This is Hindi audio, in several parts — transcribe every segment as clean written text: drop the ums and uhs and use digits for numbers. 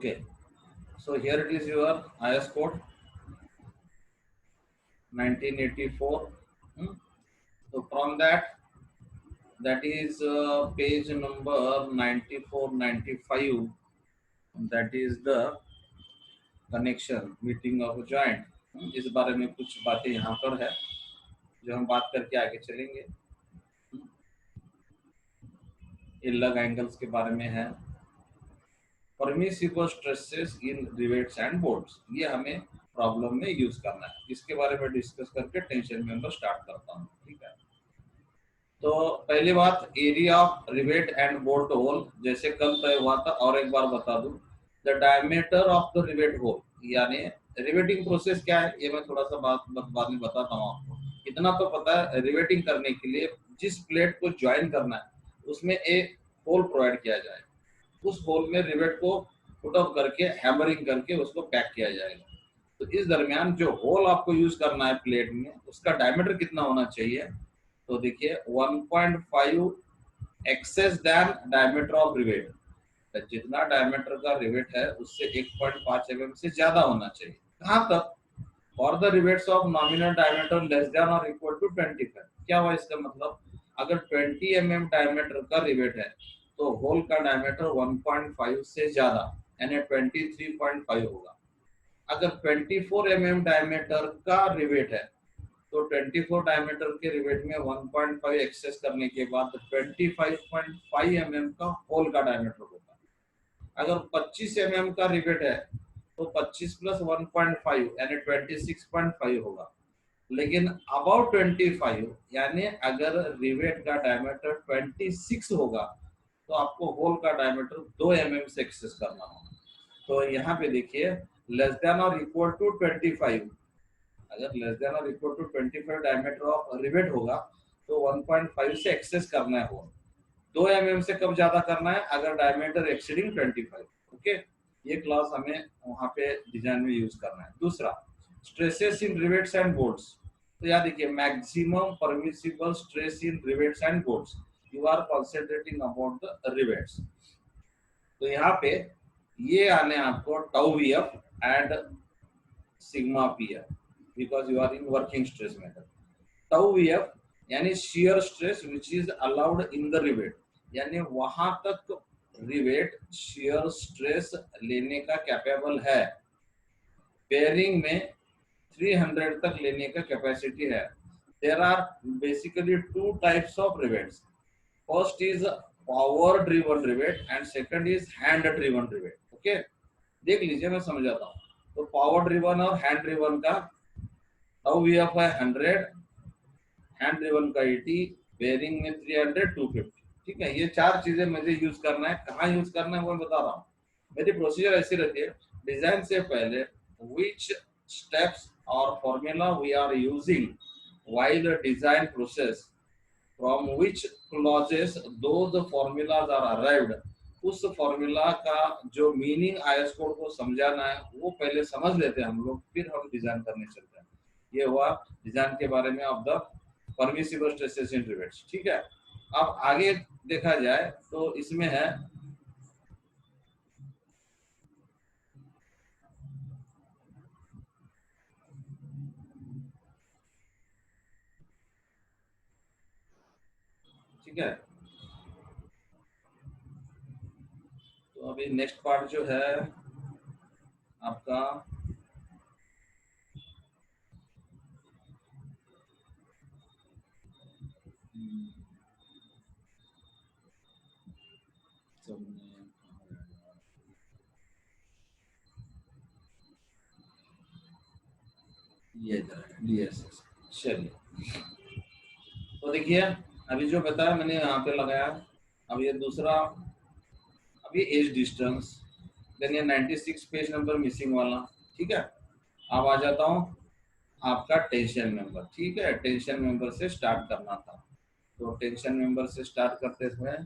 Okay, so here it is your IS code 1984. So from that is page number 94 95. That is the connection meeting of joint. इस बारे में कुछ बातें यहाँ पर है जो हम बात करके आगे चलेंगे। ये लग एंगल्स के बारे में है। Permissible stresses in rivets and bolts, ये हमें प्रॉब्लम में यूज करना है। इसके बारे में डिस्कस करके टेंशन मेंबर स्टार्ट करता हूँ। ठीक है, तो पहली बात area of rivet and bolt hole, जैसे कल तय हुआ था और एक बार बता दूं, the diameter of the rivet hole, यानी रिवेटिंग प्रोसेस क्या है ये मैं थोड़ा सा बाद में बताता हूँ आपको। इतना तो पता है, रिवेटिंग करने के लिए जिस प्लेट को ज्वाइन करना है उसमें एक होल प्रोवाइड किया जाए, उस होल में रिवेट को पुट अप करके हैमरिंग करके उसको पैक किया जाएगा। तो इस दरमियान जो होल आपको यूज करना है प्लेट में, उसका डायमीटर कितना होना चाहिए? तो देखिए 1.5 excess than diameter of rivet, जितना डायमीटर का रिवेट है उससे 1.5 mm से ज्यादा होना चाहिए। कहाँ तक? For the rivets of nominal diameter less than और इक्वल टू 25। क्या हुआ इसका मतलब? अगर 20 mm डायमीटर का रिवेट है तो होल का डायमीटर 1.5 से ज्यादा यानी 23.5 होगा। अगर 24 mm डायमीटर का रिवेट है तो 24 डायमीटर के रिवेट में 1.5 एक्सेस करने के बाद 25.5 mm का होल का डायमीटर होगा। अगर 25 mm का रिवेट है तो 25 प्लस 1.5 यानी 26.5 होगा। लेकिन अबाउट 25 यानी अगर रिवेट का डायमीटर 26 होगा तो आपको होल का डायमीटर 2 mm से एक्सेस करना होगा। तो यहाँ पे देखिए लेस देन और इक्वल टू 25, अगर लेस देन और equal to 25 diameter of rivet होगा तो 1.5 से एक्सेस करना है होल। 2 mm से कब ज्यादा करना है? अगर डायमीटर एक्सीडिंग 25। ओके, ये क्लास हमें वहां पे डिजाइन में यूज करना है। दूसरा, stresses in rivets and bolts. तो याद देखिए maximum permissible stress in rivets and bolts, you are concentrating about the rivets. तो यहाँ पे ये आने आपको tau V F and sigma P F, because you are in working stress method. Tau V F यानी shear stress which is allowed in the rivet, यानी वहां तक रिवेट शियर स्ट्रेस लेने का कैपेबल है। बेयरिंग में 300 तक लेने का कैपेसिटी है। There are basically two types of rivets. First is power driven rivet and second is hand driven rivet. Okay, देख लीजिए मैं समझाता हूँ। तो पावर ड्रिवन और हैंड ड्रिवन का टाउ वी एफ है 100, हैंड ड्रिवन का 80, बेयरिंग में 300 250। ठीक है, ये चार चीजें मुझे यूज करना है। कहाँ यूज करना है वो मैं बता रहा हूँ। मेरी प्रोसीजर ऐसी रहती है, डिजाइन से पहले which steps or formula we are using while the design process, from which clauses those formulas are arrived, उस फॉर्मूला का जो मीनिंग आईएस कोड को समझाना है वो पहले समझ लेते हैं हम लोग, फिर हम डिजाइन करने चलते हैं। ये हुआ डिजाइन के बारे में of the permissible stresses in rivets. ठीक है, अब आगे देखा जाए तो इसमें है ठीक है। तो अभी नेक्स्ट पार्ट जो है आपका ये डीएसएस। चलिए, तो देखिए अभी जो बताया मैंने यहाँ पे लगाया। अब ये दूसरा, अभी एज डिस्टेंस, देन ये 96 पेज नंबर मिसिंग वाला। ठीक है, अब आ जाता हूँ आपका टेंशन मेंबर। ठीक है, टेंशन मेंबर से स्टार्ट करना था, तो टेंशन मेंबर से स्टार्ट करते हुए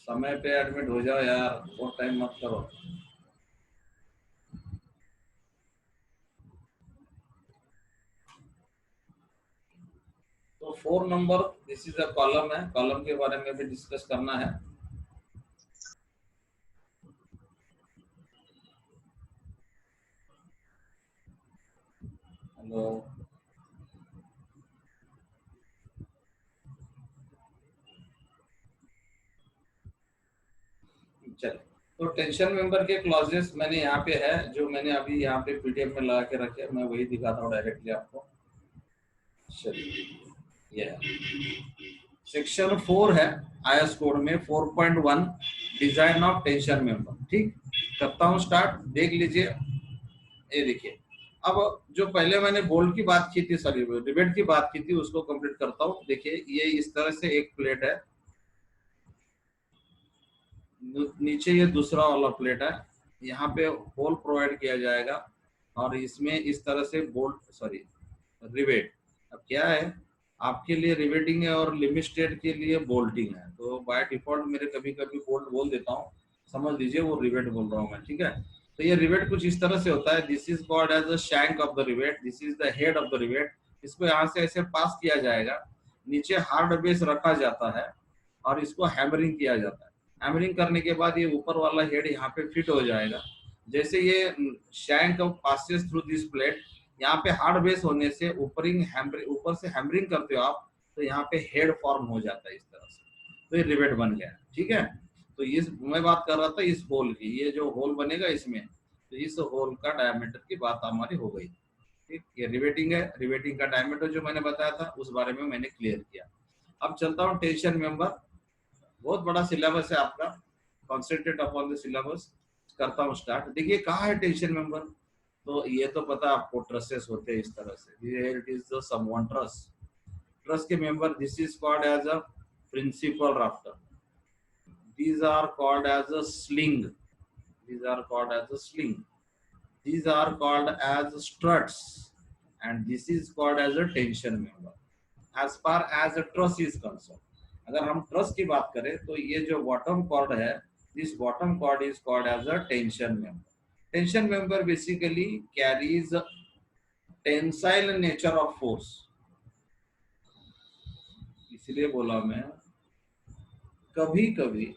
समय पे एडमिट हो जाओ यार, बहुत टाइम मत करो। 4 number this is a column है, कॉलम के बारे में भी डिस्कस करना है। हेलो, चलिए, तो टेंशन मेंबर के क्लॉजेस मैंने यहाँ पे है, जो मैंने अभी यहाँ पे पीडीएफ में लगा के रखे, मैं वही दिखाता हूँ डायरेक्टली आपको। चलिए, ये सेक्शन 4 है आईएस कोड में 4.1 डिजाइन ऑफ टेंशन मेंबर। ठीक, करता हूँ स्टार्ट, देख लीजिए। ये देखिए, अब जो पहले मैंने बोल्ट की बात की थी, सॉरी रिवेट की बात की थी, उसको कंप्लीट करता हूँ। देखिए, ये इस तरह से एक प्लेट है, नीचे ये दूसरा वाला प्लेट है, यहाँ पे होल प्रोवाइड किया जाएगा और इसमें इस तरह से बोल्ट सॉरी रिवेट। अब क्या है, आपके लिए रिवेटिंग है और लिमिट स्टेट के लिए बोल्टिंग है, तो बाय डिफॉल्ट मेरे कभी कभी बोल्ट बोल देता हूँ, समझ लीजिए वो रिवेट बोल रहा हूँ मैं। ठीक है, तो ये रिवेट कुछ इस तरह से होता है, this is called as the shank of the rivet, this is the head of the rivet. इसको यहाँ से ऐसे पास किया जाएगा, नीचे हार्ड बेस रखा जाता है और इसको हैमरिंग किया जाता है। हैमरिंग करने के बाद ये ऊपर वाला हेड यहाँ पे फिट हो जाएगा। जैसे ये shank passes through this plate, यहाँ पे हार्ड बेस होने से ऊपर से हैमरिंग करते हो आप, तो यहाँ पे हेड फॉर्म हो जाता है इस तरह से, तो ये रिवेट बन गया। ठीक है, तो इस मैं बात कर रहा था इस होल की, ये जो होल बनेगा इसमें, तो इस होल का डायमीटर की बात हमारी हो गई। ठीक, ये रिवेटिंग है, रिवेटिंग का डायमीटर जो मैंने बताया था उस बारे में मैंने क्लियर किया। अब चलता हूँ टेंशन मेंबर, बहुत बड़ा सिलेबस है आपका, कॉन्सेंट्रेट अपॉन द सिलेबस। करता हूँ स्टार्ट। देखिए कहाँ है टेंशन मेंबर, तो ये तो पता आपको, ट्रसेस होते हैं इस तरह से, it is the someone truss, truss के member, this is called as a principal rafter, these are called as a sling, these are called as a sling, these are called as struts, and this is called as a tension member as far as a truss is concerned। अगर हम ट्रस की बात करें तो ये जो बॉटम कॉर्ड है, this bottom chord is called as a tension member. Tension member basically carries tensile nature of force, इसलिए बोला मैं, कभी कभी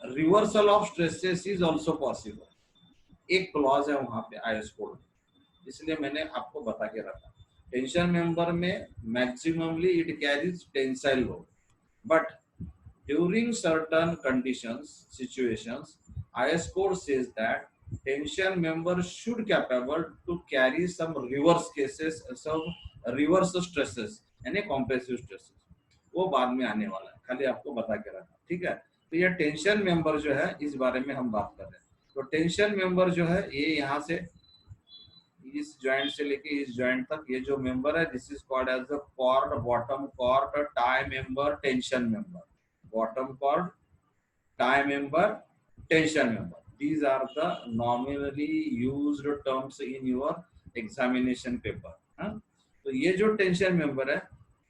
reversal of stresses is also possible, एक क्लॉज है वहां पे आईएस कोड, इसलिए मैंने आपको बता के रखा। टेंशन मेंबर में maximally it carries tensile load, but during certain conditions situations IS code says that tension member should capable to carry some reverse cases, some reverse stresses यानी compressive stresses, वो बाद में आने वाला है, खाली आपको बता के रखा। ठीक है, तो ये टेंशन मेंबर जो है इस बारे में हम बात कर रहे हैं। तो टेंशन मेंबर जो है ये यहाँ से इस जॉइंट से लेके इस जॉइंट तक ये जो मेंबर है, this is called as the chord, bottom chord, tie member, tension member, bottom cord, tie member, tension member, these are the nominally used terms in your examination paper। तो ये जो टेंशन मेंबर है,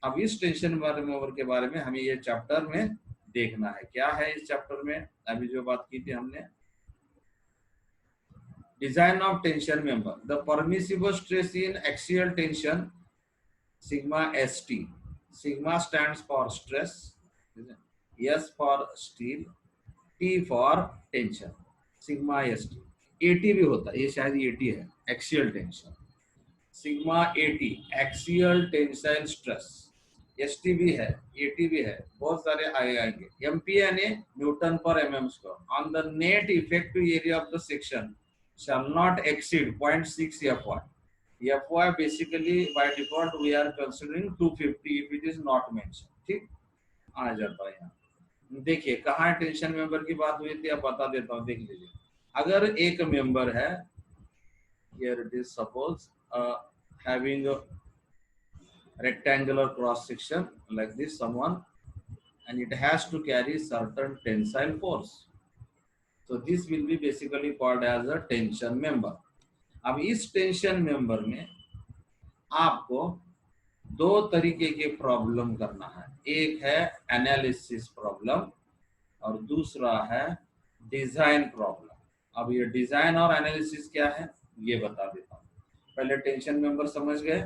अब इस टेंशन मेंबर के बारे में हमें ये चैप्टर में देखना है। क्या है इस चैप्टर में, अभी जो बात की थी हमने, design of tension member, the permissible stress in axial tension sigma st, sigma stands for stress, S for steel, T for tension, sigma st, AT भी होता है, ये शायद AT है, axial tension, sigma AT axial tensile stress, ST भी है, AT भी है, बहुत सारे आएंगे। MPa ने न्यूटन पर mm square on the net effective area of the section shall not exceed 0.6 FY। FY basically by default we are considering 250 if it is not mentioned। ठीक, आ जाता है यहाँ। देखिए कहाँ टेंशन मेंबर की बात हुई थी, अब बता देता हूँ, देख लीजिए। अगर एक मेंबर है, here it is suppose having a rectangular cross section like this someone, and it has to carry certain tensile force, so this will be basically called as a tension member। अब इस टेंशन मेंबर में आपको दो तरीके के प्रॉब्लम करना है, एक है एनालिसिस प्रॉब्लम और दूसरा है डिजाइन प्रॉब्लम। अब ये डिजाइन और एनालिसिस क्या है ये बता देता हूँ। पहले टेंशन मेंबर समझ गए,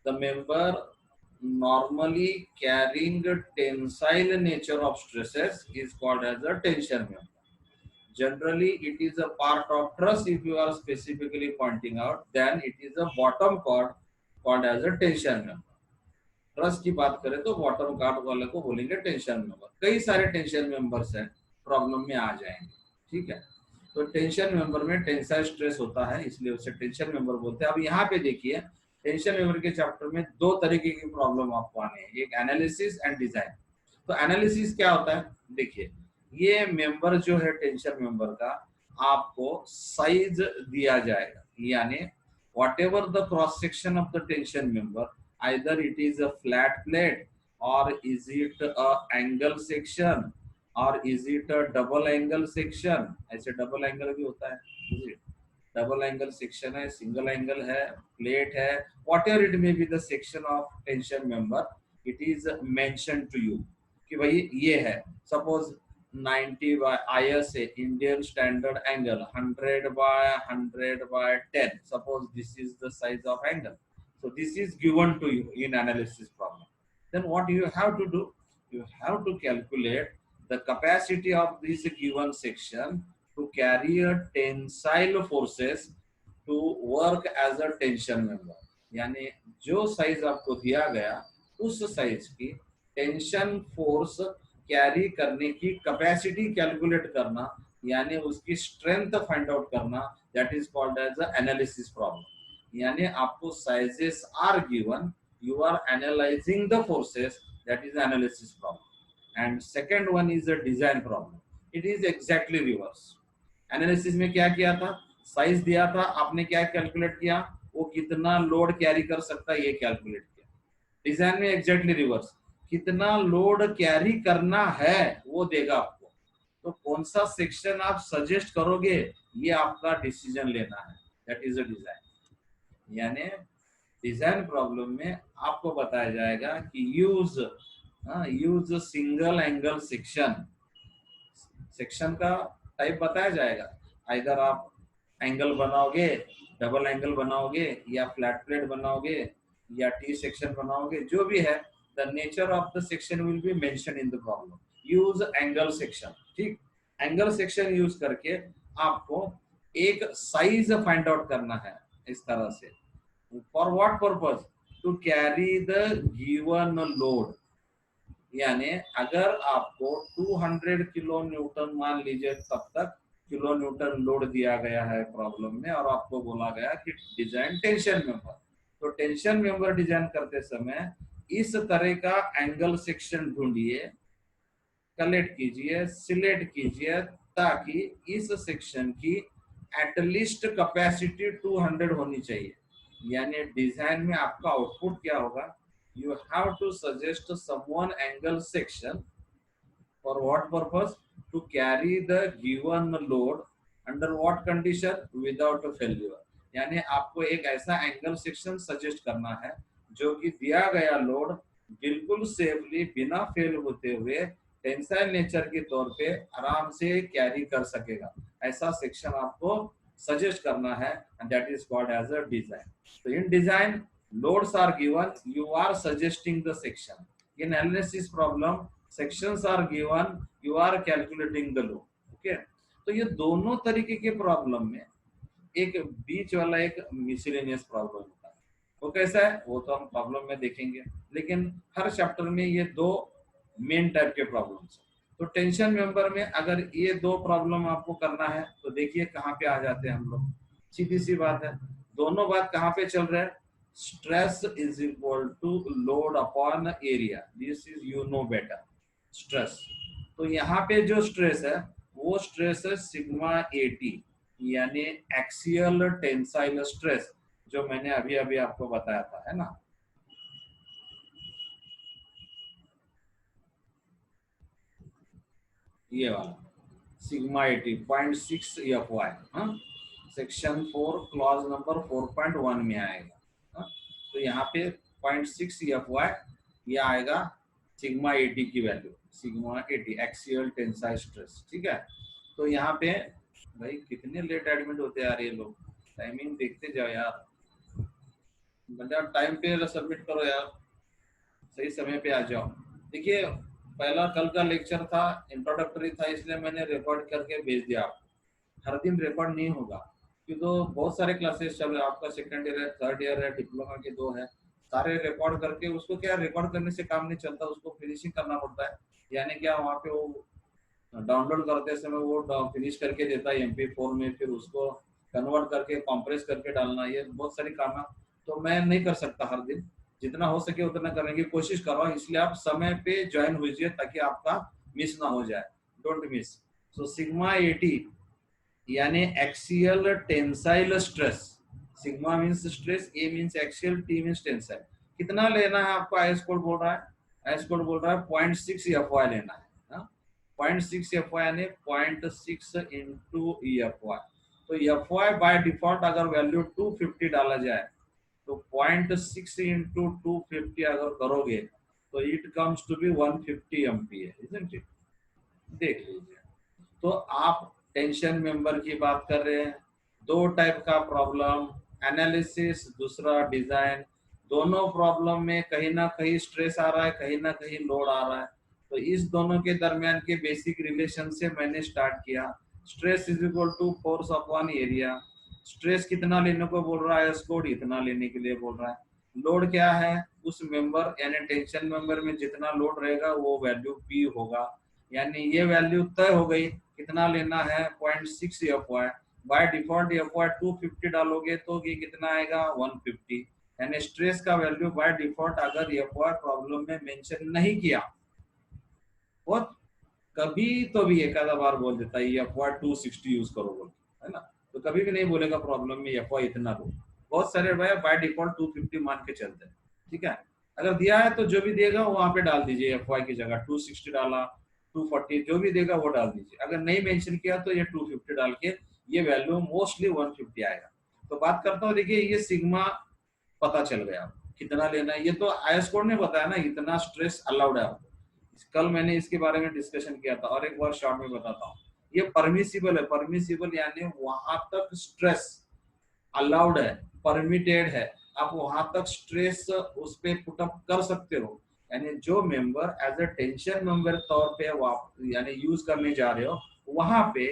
the member normally carrying tensile nature of stresses is called as a tension member. Generally it is a part of truss. If you are specifically pointing out, then it is a bottom chord called as a tension member. Truss की बात करें तो बॉटम कार्ड वाले को बोलेंगे टेंशन मेंबर। कई सारे टेंशन मेंबर्स हैं, प्रॉब्लम में आ जाएंगे, ठीक है। तो टेंशन मेंबर में टेंसाइल स्ट्रेस होता है, इसलिए उसे टेंशन मेंबर बोलते हैं। अब यहाँ पे देखिए, टेंशन मेंबर के चैप्टर में दो तरीके की प्रॉब्लम आपको आने हैं, एक एनालिसिस एंड डिजाइन। तो एनालिसिस क्या होता है, देखिए ये मेंबर जो है टेंशन मेंबर का, आपको साइज दिया जाएगा, यानी whatever the cross section of the tension member, either it is a flat plate or is it a angle section or is it a double angle section। ऐसे डबल एंगल भी होता है, डबल एंगल सेक्शन है, सिंगल एंगल है, प्लेट है, whatever it may be the section of tension member, it is mentioned to you कि भाई ये है। Suppose 90 by ISA Indian standard angle 100 by 100 by 10, suppose this is the size of angle, so this is given to you in analysis problem. Then what you have to do, you have to calculate the capacity of this given section to carry a tensile forces to work as a tension member। यानी जो साइज आपको दिया गया उस साइज की टेंशन फोर्स कैरी करने की कैपेसिटी कैलकुलेट करना, यानी उसकी स्ट्रेंथ फाइंड आउट करना, that is called as a analysis problem. यानी आपको sizes are given, you are analysing the forces, that is analysis problem. And second one is a design problem, it is exactly reverse. Analysis में क्या किया था, साइज दिया था, आपने क्या कैलकुलेट किया, वो कितना लोड कैरी कर सकता है ये कैलकुलेट किया। डिजाइन में एग्जैक्टली रिवर्स, कितना लोड कैरी करना है वो देगा आपको, तो कौन सा सेक्शन आप सजेस्ट करोगे ये आपका डिसीजन लेना है, दैट इज अ डिजाइन। यानी डिजाइन प्रॉब्लम में आपको बताया जाएगा कि use single angle section, section का टाइप बताया जाएगा, आइदर आप एंगल बनाओगे, डबल एंगल बनाओगे, या फ्लैट प्लेट बनाओगे, या टी सेक्शन बनाओगे, जो भी है, the nature of the section will be mentioned in the problem। use angle section, ठीक, एंगल सेक्शन यूज करके आपको एक साइज फाइंड आउट करना है इस तरह से। For what purpose, to carry the given load. यानी अगर आपको 200 किलो न्यूटन मान लीजिए, तब तक किलो न्यूटन लोड दिया गया है प्रॉब्लम में, और आपको बोला गया कि डिजाइन टेंशन मेंबर, तो टेंशन मेंबर डिजाइन करते समय इस तरह का एंगल सेक्शन ढूंढिए, कलेक्ट कीजिए, सिलेक्ट कीजिए, ताकि इस सेक्शन की एटलीस्ट कैपेसिटी 200 होनी चाहिए। यानी डिजाइन में आपका आउटपुट क्या होगा, you have to suggest someone angle section for what purpose, to carry the given load under what condition, without a failure। यानी आपको एक ऐसा एंगल सेक्शन सजेस्ट करना है जो कि दिया गया लोड बिल्कुल सेफली, बिना फेल होते हुए, टेंसाइल नेचर के तौर पे आराम से कैरी कर सकेगा, ऐसा सेक्शन आपको सजेस्ट करना है, and that is called as a design. तो in design loads are given, you are suggesting the section। in analysis problem sections are given, you are calculating the load। okay, तो ये दोनों तरीके के प्रॉब्लम में एक बीच वाला एक मिसलेनियस प्रॉब्लम होता है। वो कैसा है वो तो हम प्रॉब्लम में देखेंगे, लेकिन हर चैप्टर में ये दो मेन टाइप के प्रॉब्लम्स। तो टेंशन मेंबर में अगर ये दो प्रॉब्लम आपको करना है तो देखिए कहाँ पे आ जाते हैं हम लोग। सीधी सी बात है, दोनों बात कहाँ पे चल रहा है, stress is equal to load upon area, this is you know better stress। तो यहाँ पे जो स्ट्रेस है वो स्ट्रेस है सिग्मा AT, यानी एक्सियल टेंसाइल स्ट्रेस, जो मैंने अभी अभी आपको बताया था, है ना। ये वाला sigma 80 0.6 FY, section 4 clause number 4.1 में आएगा। तो यहाँ पे 0.6 FY ये आएगा सिग्मा 80 की value, sigma 80 axial tensile stress, ठीक है। तो यहाँ पे भाई कितने लेट एडमिट होते हैं यार ये लोग, टाइमिंग देखते जाओ यार, मतलब टाइम पे सबमिट करो यार। सही समय पे आ जाओ। देखिए पहला कल का लेक्चर था, इंट्रोडक्टरी था, इसलिए मैंने रिकॉर्ड करके भेज दिया आपको। हर दिन रिकॉर्ड नहीं होगा क्योंकि तो बहुत सारे क्लासेस चल रहे हैं, आपका सेकंड ईयर है, थर्ड ईयर है, डिप्लोमा के 2 है, सारे रिकॉर्ड करके उसको क्या रिकॉर्ड करने से काम नहीं चलता, उसको फिनिशिंग करना पड़ता है। यानी क्या वहाँ पे वो डाउनलोड करते समय वो फिनिश करके देता है MP4 में, फिर उसको कन्वर्ट करके कंप्रेस करके डालना, ये बहुत सारी काम है। तो मैं नहीं कर सकता हर दिन, जितना हो सके उतना करने की कोशिश कर रहा हूँ, इसलिए आप समय पे ज्वाइन होइए ताकि आपका मिस ना हो जाए, डोंट मिस। सो सिग्मा 80 यानी axial tensile stress. Sigma means stress, A means axial, T means tensile. कितना लेना है आपको, आईएस कोड बोल रहा है, आईएस कोड बोल रहा है 0.6 FY लेना है। 0.6 FY यानी 0.6 इंटू EFY। तो FY बाय डिफॉल्ट अगर वैल्यू 250 डाला जाए तो 0.6 इंटू 250 अगर करोगे तो it comes to be 150 MPa, isn't it? देख लीजिए। तो आप टेंशन मेंबर की बात कर रहे हैं, दो टाइप का प्रॉब्लम, एनालिसिस दूसरा डिजाइन। दोनों प्रॉब्लम में कहीं ना कहीं स्ट्रेस आ रहा है, कहीं ना कहीं लोड आ रहा है। तो इस दोनों के दरमियान के बेसिक रिलेशन से मैंने स्टार्ट किया। Stress is equal to force upon area. Stress कितना लेने को बोल रहा है, स्कोर इतना लेने के लिए बोल रहा है। लोड क्या है, उस मेंबर यानी टेंशन मेंबर में जितना लोड रहेगा वो वैल्यू P होगा। यानी ये वैल्यू तय हो गई, कितना लेना है 0.6 FY। बाय डिफॉल्ट FY 250 डालोगे तो ये कितना आएगा 150। यानी स्ट्रेस का वैल्यू बाय डिफॉल्ट अगर FY प्रॉब्लम में मेंशन नहीं किया, बहुत कभी तो भी एक आधा बार बोल देता है FY 260 यूज करो बोल, है ना। तो कभी भी नहीं बोलेगा प्रॉब्लम में FY इतना लो। बहुत सारे भाई बाय डिफॉल्ट 250 मान के चलते हैं, ठीक है। अगर दिया है तो जो भी देगा वहां पे डाल दीजिए, FY की जगह 260 डाला, 240 जो भी देगा वो डाल दीजिए। अगर नहीं मेंशन किया तो ये 250 डाल के ये वैल्यू मोस्टली 150 आएगा। तो बात करता हूँ, देखिए ये सिग्मा पता चल गया कितना लेना है। ये तो आईएस कोड ने बताया ना, इतना स्ट्रेस अलाउड है आपको। कल मैंने इसके बारे में डिस्कशन किया था और एक बार शॉर्ट में बताता हूँ। ये परमिसिबल है, परमिसिबल यानी वहां तक स्ट्रेस अलाउड है, परमिटेड है, आप वहां तक स्ट्रेस उस पे पुटअप कर सकते हो। यानी जो member as a tension member तौर पे यानी यूज करने जा रहे हो, वहां पे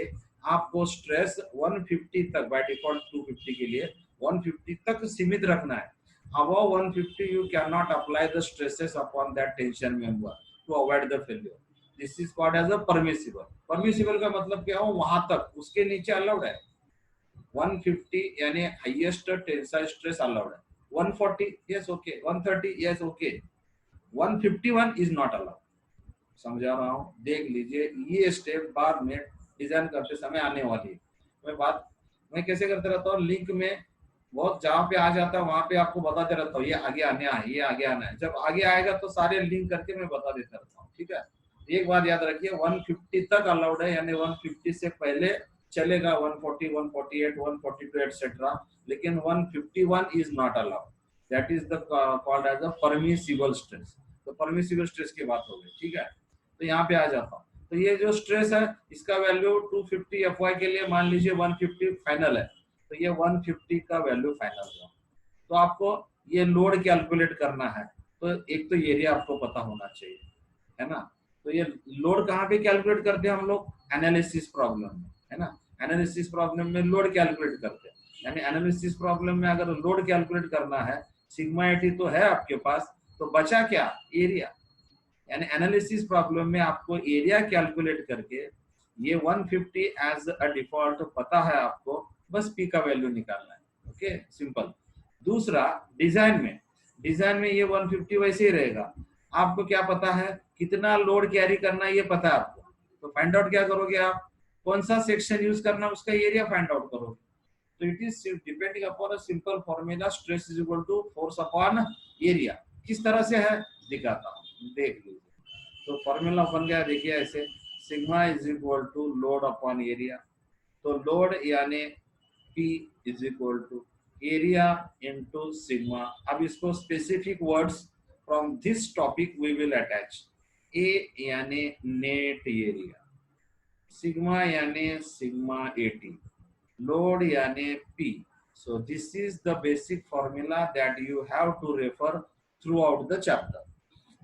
आपको स्ट्रेस 150 तक बाय डिफॉल्ट 250 के लिए 150 तक सीमित रखना है। above 150 you cannot apply the stresses upon that tension member to avoid the failure. This is called as a permissible. permissible का मतलब क्या हो, वहां तक, उसके नीचे अलाउड है। 150 यानी हाईएस्ट टेंसाइल स्ट्रेस अलाउड है। 140 yes okay, 130 yes okay, 151 is not allowed. समझा रहा हूँ, देख लीजिए, ये स्टेप बाद में डिजाइन करते समय आने वाली है। मैं कैसे करते रहता हूँ, लिंक में बहुत जहाँ पे आ जाता है वहां पे आपको बताते रहता हूँ, ये आगे आने है, ये आगे आना है। जब आगे आएगा तो सारे लिंक करके मैं बता देता रहता हूँ, ठीक है। एक बात याद रखिए, 150 तक अलाउड है, यानी 150 से पहले चलेगा 140, 148, 142 एटसेट्रा, लेकिन 151 is not allowed. That is the called as a permissible stress. तो परमिसिबल स्ट्रेस की बात हो गई, ठीक है। तो यहाँ पे आ जाता हूँ। तो ये जो स्ट्रेस है इसका वैल्यू 250 FY के लिए मान लीजिए 150 फाइनल है, तो ये 150 का वैल्यू फाइनल हुआ। तो आपको ये लोड कैलकुलेट करना है, तो एक तो एरिया आपको पता होना चाहिए, है ना। तो ये लोड कहाँ पे कैलकुलेट करते हैं हम लोग, एनालिसिस प्रॉब्लम में, है ना। एनालिसिस प्रॉब्लम में लोड कैलकुलेट करते हैं। यानी एनालिसिस प्रॉब्लम में अगर लोड कैलकुलेट करना है, सिग्मा 80 तो है आपके पास, तो बचा क्या, एरिया। यानी एनालिसिस प्रॉब्लम में आपको एरिया कैलकुलेट करके ये 150 एज अ डिफॉल्ट पता है आपको, बस पी का वैल्यू निकालना है। Okay, simple. दूसरा डिजाइन में ये 150 वैसे ही रहेगा। आपको क्या पता है, कितना लोड कैरी करना है ये पता है आपको, तो फाइंड आउट क्या करोगे आप, कौन सा सेक्शन यूज करना उसका एरिया फाइंड आउट करोगे। तो it is depending upon a simple formula, stress is equal to force upon area. किस तरह से है दिखाता हूँ, देख लीजिए। तो फॉर्मूला बन गया, देखिए ऐसे, sigma is equal to load upon area. तो लोड यानी P is equal to area into sigma. अब इसको specific words from this topic we will attach. A यानी नेट एरिया, सिग्मा यानी सिग्मा 80, लोड यानी P. So this is the basic formula that you have to refer throughout the chapter.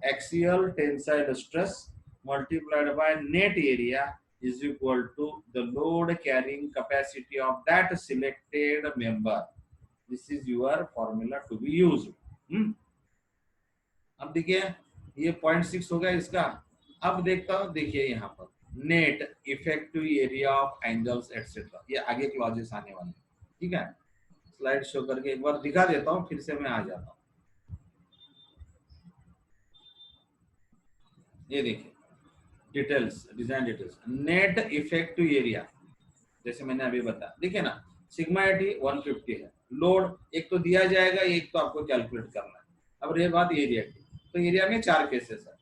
axial tensile stress multiplied by net area is equal to the load carrying capacity of that selected member. This is your formula to be used. अब देखिए ये 0.6 हो गया इसका। अब देखता हूं, देखिए यहाँ पर net effective area of angles etcetera, ये आगे क्लॉजेस आने वाले हैं। ठीक है, स्लाइड शो करके एक बार दिखा देता हूँ, फिर से मैं आ जाता हूँ। ये देखिए details, design details, net effective area जैसे मैंने अभी बताया, देखिए ना सिग्मा एटी 150 है, लोड एक तो दिया जाएगा, एक तो आपको कैलकुलेट करना है। अब रही बात एरिया की, तो एरिया में 4 केसेस है,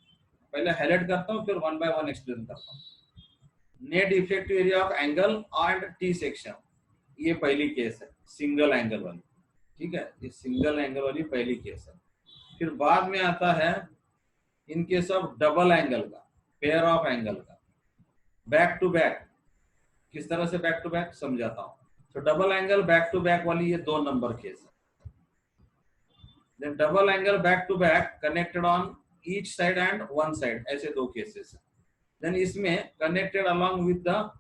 पहले हाईलाइट करता हूँ फिर 1 बाय 1 एक्सप्लेन करता हूँ। Net effective area of angle and T section, ये पहली केस है सिंगल एंगल वाली। ठीक है, ये सिंगल एंगल वाली पहली केस है। फिर बाद में आता है in case of double angle का, पेयर ऑफ एंगल का, बैक टू बैक। किस तरह से बैक टू बैक समझाता हूँ। तो double angle back to back वाली ये 2 नंबर केस है। Then double angle back to back connected on each side and one side, ऐसे 2 केसेस है। देन इसमें कनेक्टेड अलोंग विद द,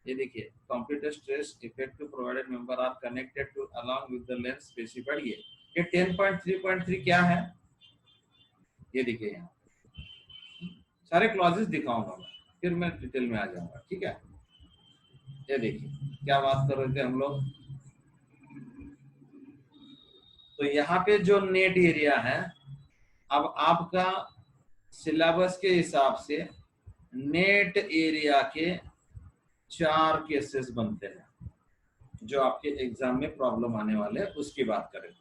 ये देखिए computer stress effective provided member are connected to along with the length specified. ये 10.3.3 क्या है, ये देखिए यहाँ सारे क्लॉजेस दिखाऊंगा मैं, फिर मैं डिटेल में आ जाऊंगा। ठीक है, ये देखिए क्या बात कर रहे थे हम लोग। तो यहाँ पे जो नेट एरिया है, अब आपका सिलेबस के हिसाब से नेट एरिया के 4 केसेस बनते हैं जो आपके एग्जाम में प्रॉब्लम आने वाले हैं, उसकी बात करें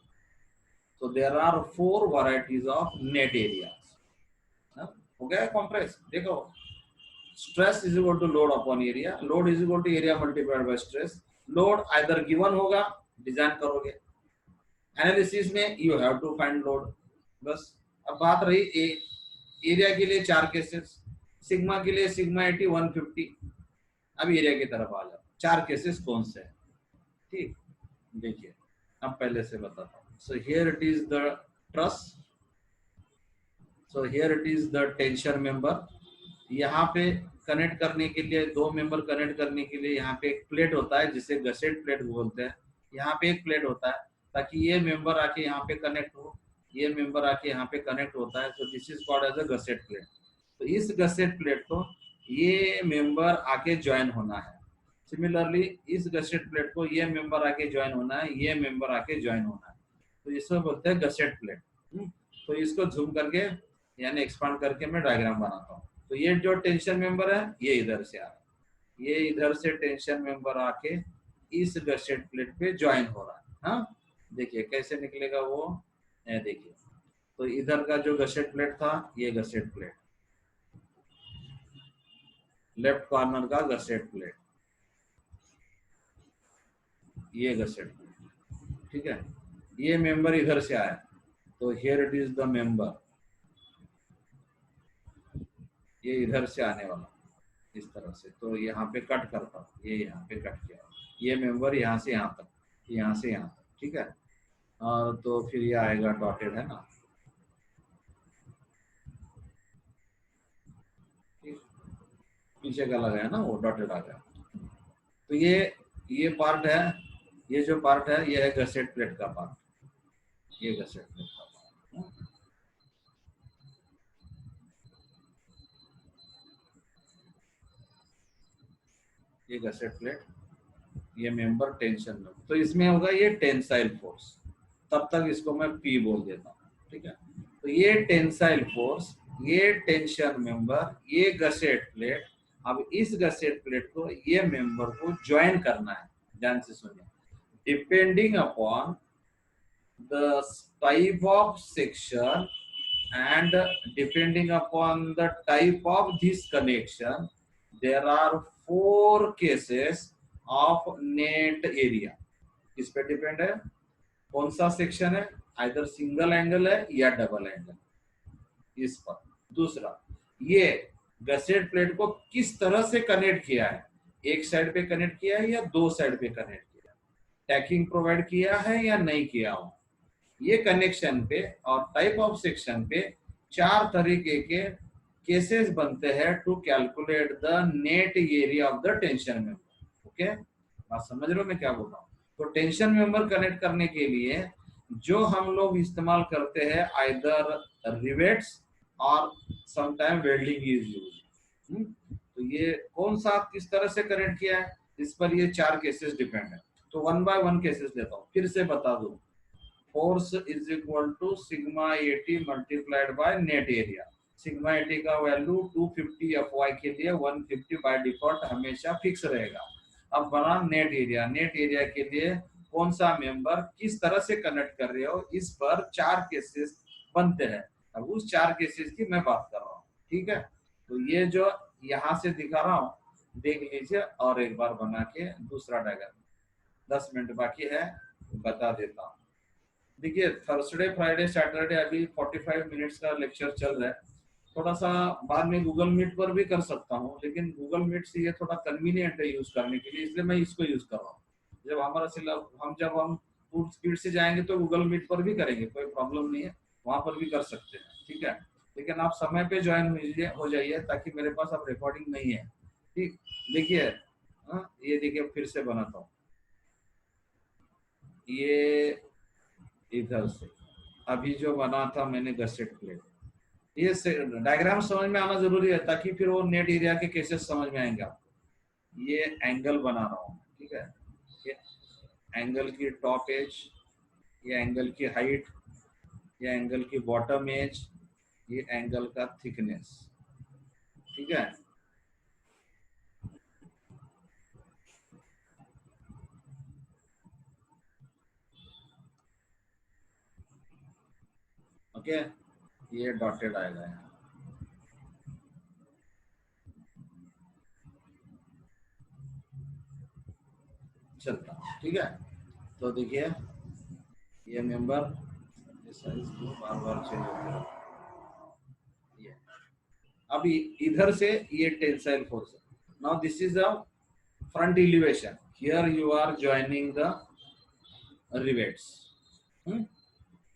तो there are 4 varieties of net area. हो गया कॉम्प्रेस, देखो stress is equal to load upon area, load is equal to area multiplied by stress. Load either given होगा, डिजाइन करोगे, एनालिसिस में you have to find load, बस। अब बात रही एरिया के लिए 4 केसेस, सिग्मा के लिए सिग्मा 80 150। अब एरिया की तरफ आ जाओ, 4 केसेस कौन से हैं। ठीक, देखिए अब पहले से बताता हूँ। So here it is the truss, so here it is the tension member. यहाँ पे कनेक्ट करने के लिए 2 मेंबर कनेक्ट करने के लिए यहाँ पे एक प्लेट होता है जिसे गसेट प्लेट बोलते हैं। यहाँ पे एक प्लेट होता है ताकि ये मेंबर आके यहाँ पे कनेक्ट हो, ये मेंबर आके यहाँ पे कनेक्ट होता है। तो this is called as a gusset plate. तो इस गसेट प्लेट को ये मेंबर आके ज्वाइन होना है। सिमिलरली इस गसेट प्लेट को ये मेंबर आके ज्वाइन होना है, ये मेंबर आके ज्वाइन होना है। तो इसको बोलते हैं गसेट प्लेट। तो इसको जूम करके यानी एक्सपांड करके मैं डायग्राम बनाता हूँ। तो ये जो टेंशन मेंबर है ये इधर से आ रहा है, ये इधर से टेंशन मेंबर आके इस गसेट प्लेट पे ज्वाइन हो रहा है। हाँ देखिए कैसे निकलेगा वो, देखिए। तो इधर का जो गसेट प्लेट था, ये गसेट प्लेट, लेफ्ट कॉर्नर का गसेट प्लेट, ये गसेट प्लेट। ठीक है, ये मेंबर इधर से आया, तो here it is the member, ये इधर से आने वाला इस तरह से। तो यहाँ पे कट करता हूँ, ये यहाँ पे कट किया, ये मेंबर यहाँ से यहाँ तक, यहाँ से यहाँ तक। ठीक है, और तो फिर ये आएगा डॉटेड, है ना। पीछे का लगा है ना, वो डॉटेड आ गया। तो ये पार्ट है, ये जो पार्ट है ये है गसेट प्लेट का पार्ट, ये गसेट प्लेट का पार्ट। ये गसेट प्लेट, ये मेंबर टेंशन में, तो इसमें होगा ये टेंसाइल फोर्स। तब तक इसको मैं पी बोल देता हूँ। ठीक है, तो ये टेंसाइल फोर्स, ये टेंशन मेंबर, ये गसेट प्लेट। अब इस गसेट प्लेट को ये मेंबर को ज्वाइन करना है, ध्यान से सुनिए। Depending upon the type of section and depending upon the type of this connection, there are 4 cases of net area। किस पे डिपेंड है, कौन सा सेक्शन है, आइदर सिंगल एंगल है या डबल एंगल, इस पर। दूसरा, ये गसेट प्लेट को किस तरह से कनेक्ट किया है, एक साइड पे कनेक्ट किया है या 2 साइड पे कनेक्ट किया है, टैकिंग प्रोवाइड किया है या नहीं किया हो, ये कनेक्शन पे और टाइप ऑफ सेक्शन पे चार तरीके के केसेस बनते हैं to calculate the net area of the tension member. Okay, बात समझ रहे हो मैं क्या बोल रहा हूँ? तो टेंशन मेंबर कनेक्ट करने के लिए जो हम लोग इस्तेमाल करते हैं आइदर रिवेट्स और समटाइम वेल्डिंग इज यूज। तो ये कौन सा किस तरह से कनेक्ट किया है इस पर ये चार केसेस डिपेंड है। तो वन बाय वन केसेस देता हूँ, फिर से बता दूं। Force is equal to sigma at multiplied by net area. Sigma at का वैल्यू 250 एफ वाई के लिए 150 बाय डिफॉल्ट हमेशा फिक्स रहेगा। अब बना नेट एरिया। नेट एरिया के लिए कौन सा मेंबर किस तरह से कनेक्ट कर रहे हो, इस पर चार केसेस बनते हैं। अब उस चार केसेस की मैं बात कर रहा हूँ, ठीक है? तो ये जो यहाँ से दिखा रहा हूँ देख लीजिए, और एक बार बना के दूसरा डायग्राम। 10 मिनट बाकी है, बता देता हूँ। देखिए थर्सडे फ्राइडे सैटरडे अभी 45 मिनट्स का लेक्चर चल रहा है। थोड़ा सा बाद में गूगल मीट पर भी कर सकता हूँ, लेकिन गूगल मीट से ये थोड़ा कन्वीनियंट है यूज करने के लिए, इसलिए मैं इसको यूज कर रहा हूँ। जब हम फुल स्पीड से जाएंगे तो गूगल मीट पर भी करेंगे, कोई प्रॉब्लम नहीं है, वहां पर भी कर सकते हैं, ठीक है? लेकिन आप समय पे ज्वाइन हो जाइए, ताकि मेरे पास अब रिकॉर्डिंग नहीं है। ठीक, देखिए ये देखिए फिर से बनाता हूँ। ये इधर से अभी जो बना था मैंने गसेट प्लेट, ये डायग्राम समझ में आना जरूरी है, ताकि फिर वो नेट एरिया के केसेस समझ में आएंगे आपको। ये एंगल बना रहा हूँ, ठीक है? ये एंगल की टॉप एज, ये एंगल की हाइट, ये एंगल की बॉटम एज, ये एंगल का थिकनेस, ठीक है? ओके, ये डॉटेड आएगा यहाँ, चलता, ठीक है? तो देखिए ये मेंबर, ये साइज को बार बार चेंज होता है। ये अभी इधर से ये टेंसाइल फोर्स है। Now this is a front elevation, here you are joining the rivets.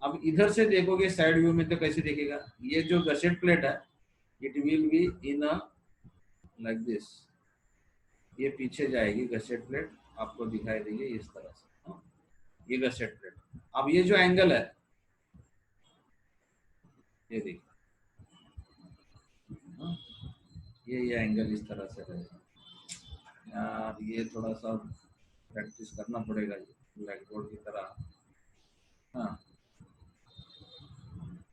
अब इधर से देखोगे साइड व्यू में तो कैसे देखेगा? ये जो गसेट प्लेट है it will be in a like this, ये पीछे जाएगी गसेट प्लेट, आपको दिखाई देगी इस तरह से। ये गसेट प्लेट, अब ये जो एंगल है ये देखिए, ये एंगल इस तरह से रहेगा। यार ये थोड़ा सा प्रैक्टिस करना पड़ेगा, ये ब्लैक बोर्ड की तरह। हाँ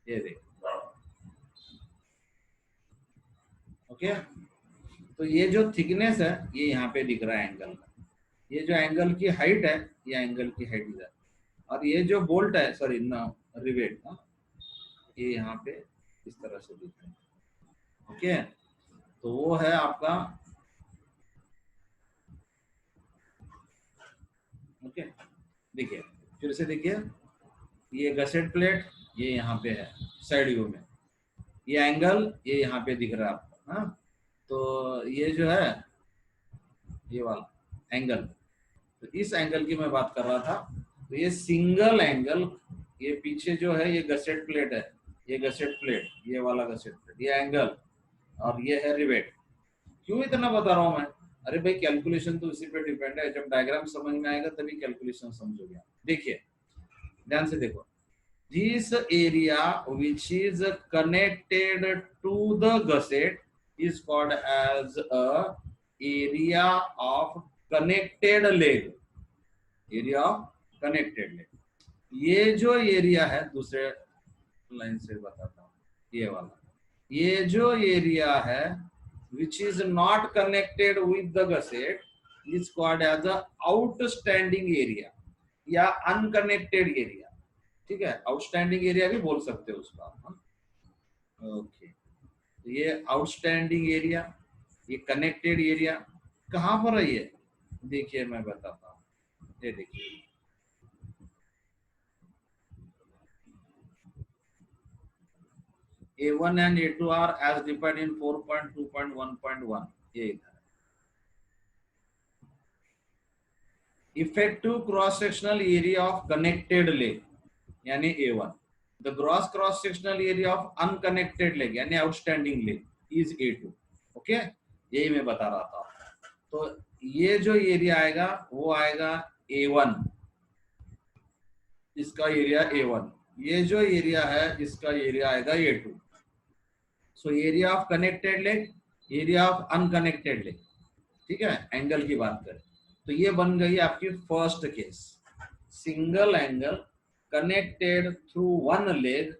ये देख, ओके। तो ये जो थिकनेस है ये यहाँ पे दिख रहा है एंगल का, ये जो एंगल की हाइट है ये एंगल की हाइट इधर, और ये जो बोल्ट है सॉरी ना रिवेट, ये यहाँ पे इस तरह से दिख रहा है, ओके। तो वो है आपका, ओके। देखिए फिर से देखिए, ये गसेट प्लेट ये यहाँ पे है साइड व्यू में, ये एंगल ये यहाँ पे दिख रहा है आपको, हाँ? तो ये जो है ये वाला एंगल, तो इस एंगल की मैं बात कर रहा था। तो ये सिंगल एंगल, ये पीछे जो है ये गसेट प्लेट है, ये गसेट प्लेट, ये वाला गसेट प्लेट, ये एंगल, और ये है रिवेट। क्यों इतना बता रहा हूँ मैं? अरे भाई कैलकुलेशन तो इसी पे डिपेंड है, जब डायग्राम समझ में आएगा तभी कैलकुलेशन समझोगे। देखिए ध्यान से देखो, this area which is connected to the gusset is called as a area of connected leg, area of connected leg। ये जो एरिया है, दूसरे लाइन से बताता हूँ, ये वाला, ये जो एरिया है which is not connected with the gusset is called as a outstanding area या unconnected area, ठीक है? आउटस्टैंडिंग एरिया भी बोल सकते हो उसका, ओके। तो ये आउटस्टैंडिंग एरिया, ये कनेक्टेड एरिया कहाँ पर है ये? देखिए मैं बताता हूँ, ये देखिए A1 and A2 are as defined in 4.2.1.1, ये इधर effective cross sectional area of connected leg यानी A1, the gross cross sectional area of unconnected leg यानी outstanding leg is A2। Okay, यही मैं बता रहा था। तो ये जो एरिया आएगा वो आएगा A1, इसका एरिया A1। ये जो एरिया है इसका एरिया आएगा A2। So area of connected leg, area of unconnected leg, ठीक है, एंगल की बात करें तो ये बन गई आपकी first case. Single angle connected through one leg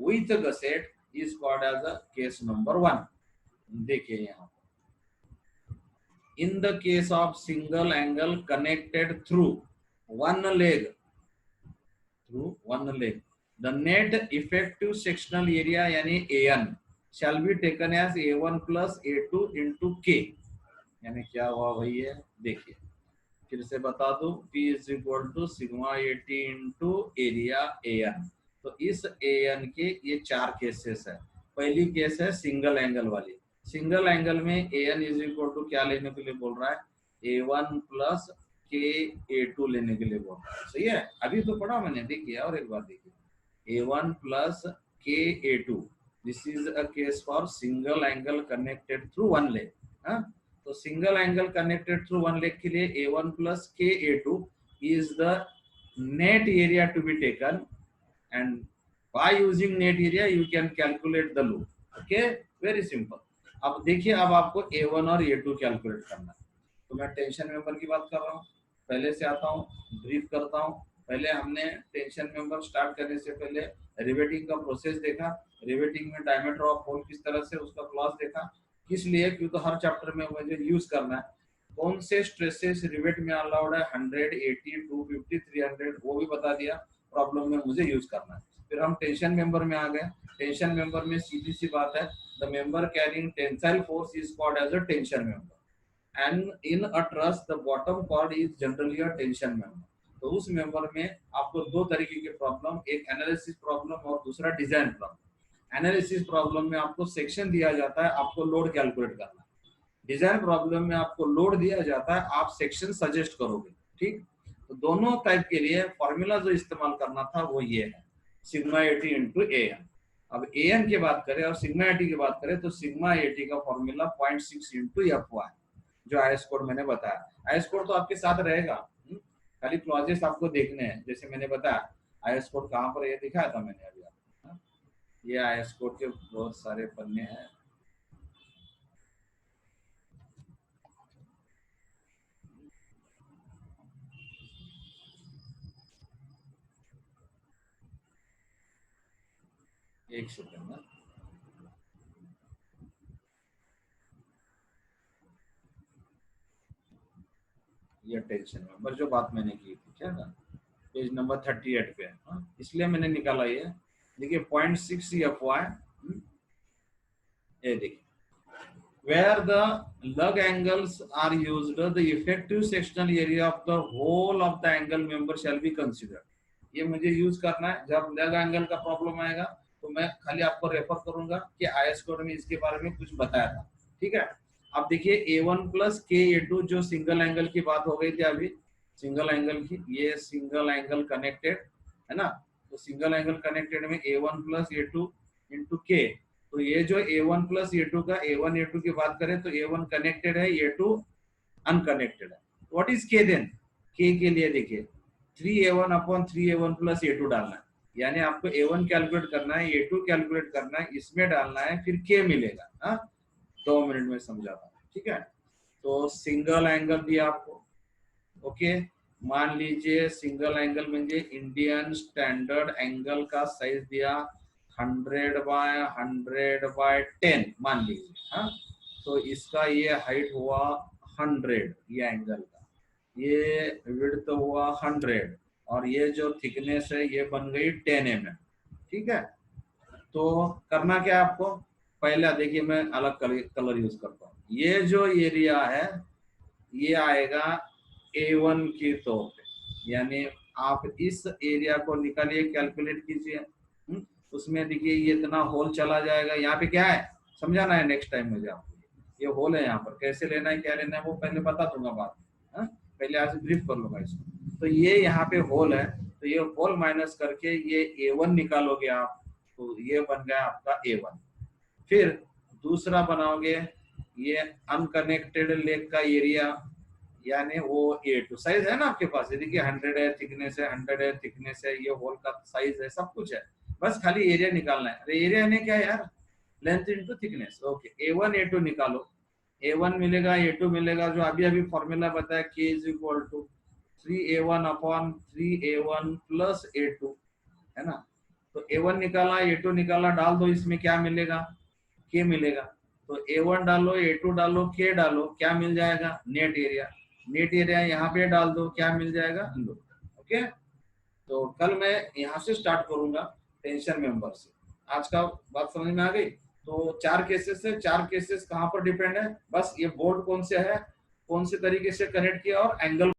with gusset is called as a case number 1। देखिए यहाँ, in the case of single angle connected through one leg, the net effective sectional area यानी AN shall be taken as A1 plus A2 into K। यानी क्या हुआ भाई, ये देखिए फिर से बता दूं, P is equal to sigma AT into area AN। तो इस AN के ये 4 केसेस है। पहली केस है सिंगल एंगल वाली। सिंगल एंगल में AN is equal to क्या लेने के लिए बोल रहा है, A1 plus K A2 लेने के लिए बोल रहा है। सही है, अभी तो पढ़ा मैंने, देखिए और एक बार देखिए, A1 plus K A2, this is a case for single angle connected through one leg. तो single angle connected through one leg के लिए A1 plus K A2 is the net area to be taken, and by using net area you can calculate the loop। okay, very simple। अब देखिए, अब आपको A1 और A2 कैलकुलेट करना है। तो मैं टेंशन मेंबर की बात कर रहा हूँ, पहले से आता हूँ, ब्रीफ करता हूँ। पहले हमने टेंशन मेंबर स्टार्ट करने से पहले रिवेटिंग का प्रोसेस देखा। रिवेटिंग में डायमीटर ऑफ होल किस तरह से, उसका क्लॉज देखा। किस लिए, क्योंकि हर चैप्टर में मुझे यूज करना है। कौन से स्ट्रेसेस रिवेट में अलाउड है, 100, 80, 250, 300, वो भी बता दिया। प्रॉब्लम में मुझे यूज करना है। फिर हम टेंशन मेंबर में आ गए। टेंशन मेंबर में सीधी सी बात है, the member carrying tensile force is called as a tension member, and in a truss the bottom chord is generally a tension member। तो उस मेंबर में आपको दो तरीके के प्रॉब्लम, एक एनालिसिस प्रॉब्लम और दूसरा डिजाइन प्रॉब्लम। एनालिसिस प्रॉब्लम में आपको सेक्शन दिया जाता है, आपको लोड कैलकुलेट करना है। डिजाइन प्रॉब्लम में आपको लोड दिया जाता है, आप सेक्शन सजेस्ट करोगे। ठीक, तो दोनों टाइप के लिए फॉर्मूला जो इस्तेमाल करना था वो ये है, सिग्मा एटी इंटू AN। अब AN की बात करें और सिग्मा एटी की बात करें तो सिग्मा एटी का फॉर्मूला 0.6 इंटू FY, जो आईएस कोड मैंने बताया। आईएस कोड तो आपके साथ रहेगा, खाली क्लॉजेस आपको देखने हैं। जैसे मैंने बताया आईएस कोड कहाँ पर, ये दिखाया था मैंने अभी आपको। ये आईएस कोड के बहुत सारे पन्ने हैं। एक सेकंड ना, ये टेंशन मेंबर जो बात मैंने की थी, क्या था, पेज नंबर 38 पे, इसलिए मैंने निकाला ये। देखिए 0.6 FY, ये देखिए, where the lug angles are used, the effective sectional area of the whole of the angle member shall be considered। ये मुझे यूज करना है। जब लग एंगल का प्रॉब्लम आएगा तो मैं खाली आपको रेफर करूंगा कि आईएस कोड में इसके बारे में कुछ बताया था। ठीक है, अब देखिए A1 plus K A2 जो सिंगल एंगल की बात हो गई थी अभी, सिंगल एंगल की, ये सिंगल एंगल कनेक्टेड है ना। तो सिंगल एंगल कनेक्टेड में A1 plus A2 into K। तो ये जो A1 plus A2 का, A1 A2 की बात करें तो A1 कनेक्टेड है, A2 अनकनेक्टेड है। What is K then, K के लिए देखिए 3A1 upon 3A1 plus A2 डालना है। यानी आपको A1 कैलकुलेट करना है, A2 कैलकुलेट करना है, इसमें डालना है, फिर K मिलेगा। 2 मिनट में समझाता हूँ। ठीक है, तो सिंगल एंगल दिया आपको। ओके, मान लीजिए सिंगल एंगल म्हणजे इंडियन स्टैंडर्ड एंगल का साइज दिया 100 बाय 100 बाय 10 मान लीजिए। तो इसका ये हाइट हुआ 100, ये एंगल का, ये विड्थ हुआ 100, और ये जो थिकनेस है ये बन गई 10 mm। ठीक है, तो करना क्या है आपको, पहले देखिए मैं अलग कलर यूज करता हूँ। ये जो एरिया है ये आएगा A1 के तौर पे, यानी आप इस एरिया को निकालिए, कैलकुलेट कीजिए। उसमें देखिए ये इतना होल चला जाएगा। यहाँ पे क्या है समझाना है नेक्स्ट टाइम मुझे आपको। ये होल है, यहाँ पर कैसे लेना है क्या लेना है वो पहले बता दूंगा बाद में। पहले आज ब्रीफ कर लूंगा इसको। तो ये यहाँ पे होल है, तो तो ये होल माइनस करके ये A1 निकालोगे आप, तो ये बन गया आपका A1। फिर दूसरा बनाओगे ये अनकनेक्टेड लेग का एरिया, यानी वो A2 साइज है ना आपके पास, यदि कि 100 है थिकनेस है, 100 है थिकनेस है, ये होल का साइज है, सब कुछ है, बस खाली एरिया निकालना है। अरे एरिया ने क्या है यार, length into thickness. Okay, A1 A2 निकालो, A1 मिलेगा A2 मिलेगा, जो अभी अभी फॉर्मूला बताया K is equal to 3A1 upon 3A1 plus A2, है ना। तो A1 निकाला A2 निकाला, डाल दो इसमें, क्या मिलेगा, K मिलेगा। तो A1 डालो A2 डालो K डालो, क्या मिल जाएगा, नेट एरिया। नेट एरिया यहाँ पे डाल दो, क्या मिल जाएगा, ओके। तो कल मैं यहाँ से स्टार्ट करूंगा टेंशन मेंबर से। आज का बात समझ में आ गई। तो 4 केसेस है, 4 केसेस कहाँ पर डिपेंड है, बस ये बोर्ड कौन से है, कौन से तरीके से कनेक्ट किया और एंगल